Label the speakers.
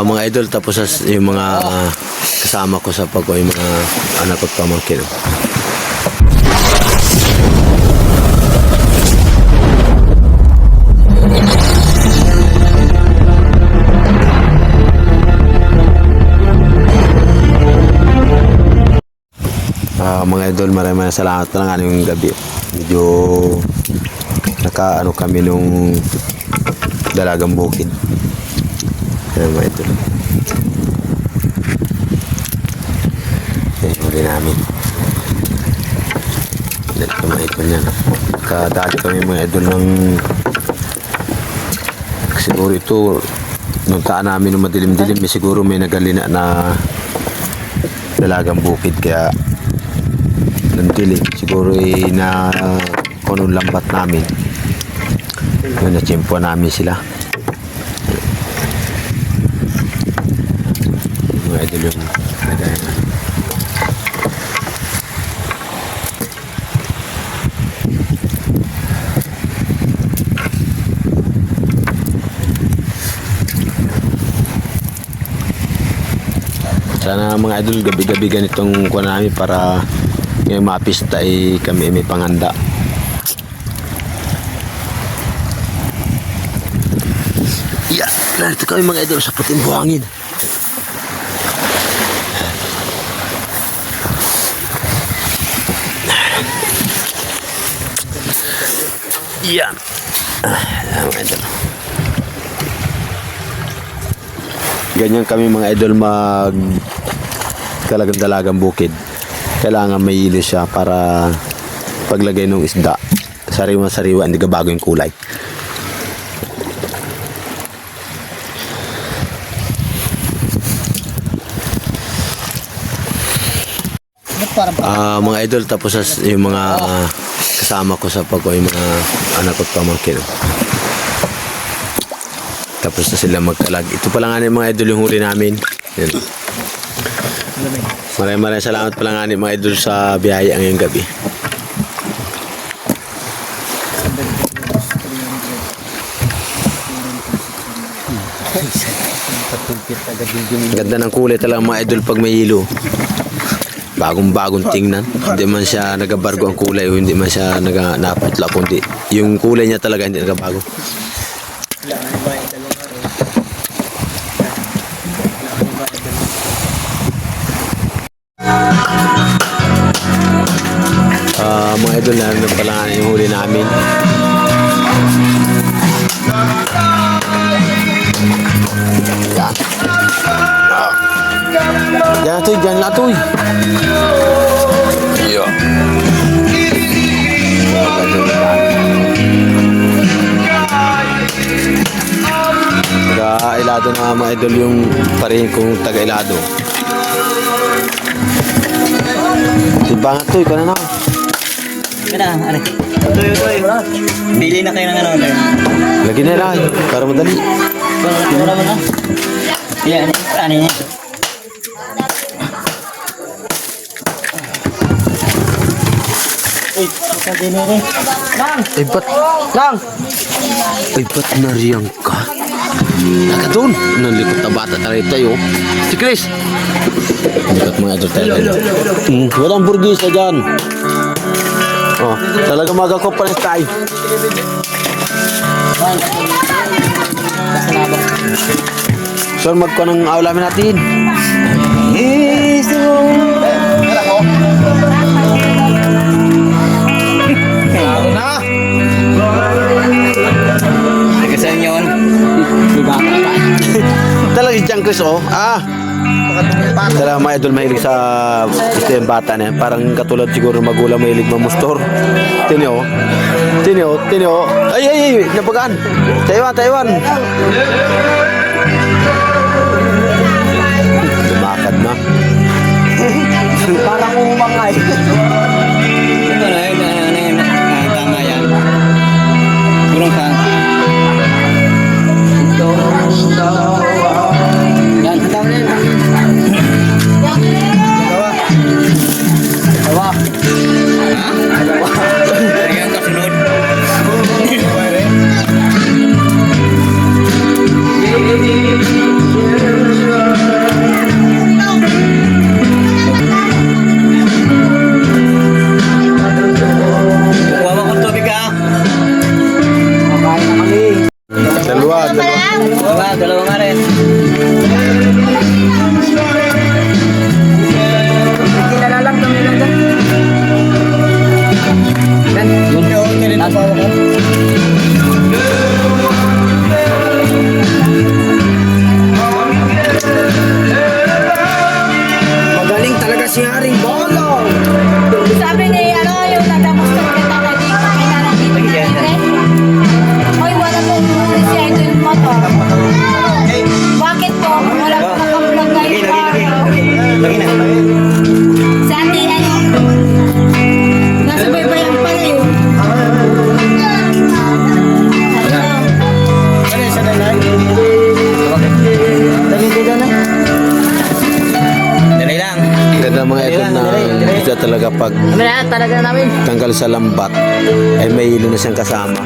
Speaker 1: Mga idol, tapos yung mga kasama ko sa pag yung mga anak ko at pamangkin. Mga idol, maraming salamat na lang yung gabi. Medyo nakaano kami nung Dalagang Bukid. Ayan mga idol. Ayan yung huli namin. Dali ko mga idol yan. Kadali kami mga idol ng siguro ito nung taan namin nung madilim-dilim siguro may nagalina na Dalagang Bukid kaya nandilim siguro na kunong lambat namin yun natsimpo namin sila mga idol yung nagaya sana mga idol gabi-gabi ganitong kuha namin para ngayong mapista ay kami may panghanda. Yeah, narito kami mga idol sa puting buhangin. Yan. Mga idol. Ganyan kami mga idol mag Dalagang Bukid. Kailangan may ilo siya para paglagay ng isda sariwa-sariwa, hindi ka bago yung kulay. Mga idol, tapos yung mga kasama ko sa pag yung mga anak ko at pamangkin. Tapos na sila magkalag. Ito pala nga yung mga idol yung huli namin. Yan. Maraming salamat pala nga mga idol sa biyaya ngayong gabi. Ganda ng kulay talaga mga idol pag may hilo. Bagong-bagong tingnan. Hindi man siya nagabargo ang kulay o hindi man siya naputla kundi yung kulay niya talaga hindi nagabago. Mga idol na pala yung huli namin. Diyan na to'y. Iyo. Taga-Ilado na mga idol yung parehin kong taga-Ilado. Sibangat to'y, ka na na.
Speaker 2: Kaya ano? Tuloy. Bili na kayo ng ano.
Speaker 1: Lagi na lang, para madali.
Speaker 2: Wala mo na. Yan, ano niya? Uy, sabi na rin. Lang!
Speaker 1: Ay, ba't?
Speaker 2: Lang!
Speaker 1: Ay, ba't nariyang ka? Naka doon. Nalikot na bata tayo tayo. Si Chris! Likot mga idol tayo. Walang burgisa dyan. Oh, talaga magakopalis tayo. So, magko ng aulamin natin.
Speaker 2: Nagasan yun.
Speaker 1: Talaga si Chang Chris, oh. Talaga mga idol mahilig sa gusto yung bata na yan. Parang katulad siguro magulang mahilig mamustor. Tinyo. Ay, nabagaan. Taiwan. Lumakad na.
Speaker 2: Parang umangay. Ano yun? Tama yan. Gulong ka. Yan, tama na yun. Dalawa. Ayan, kasunod. dalawa nga rin.
Speaker 3: Kilala lang kami lang dyan.
Speaker 2: Yun.
Speaker 1: Magaling talaga si Haring Bolong.
Speaker 3: Sabi ni ano, yung nadamusta kita kay Dito, kay Nanang Dito na Hoy, wala pong muli siya ito yung motor. Bakit po? Wala pong nakablog na yung
Speaker 2: Lagi na.
Speaker 3: Sa atin, ano? Nasa baybayan pala yun.
Speaker 2: Ano yung sanay lang? Dali dito na. Dali lang.
Speaker 1: Ganda mga ito na isa talaga pag
Speaker 3: Kami na, talaga namin.
Speaker 1: tanggal sa lambat ay may ilo na siyang kasama.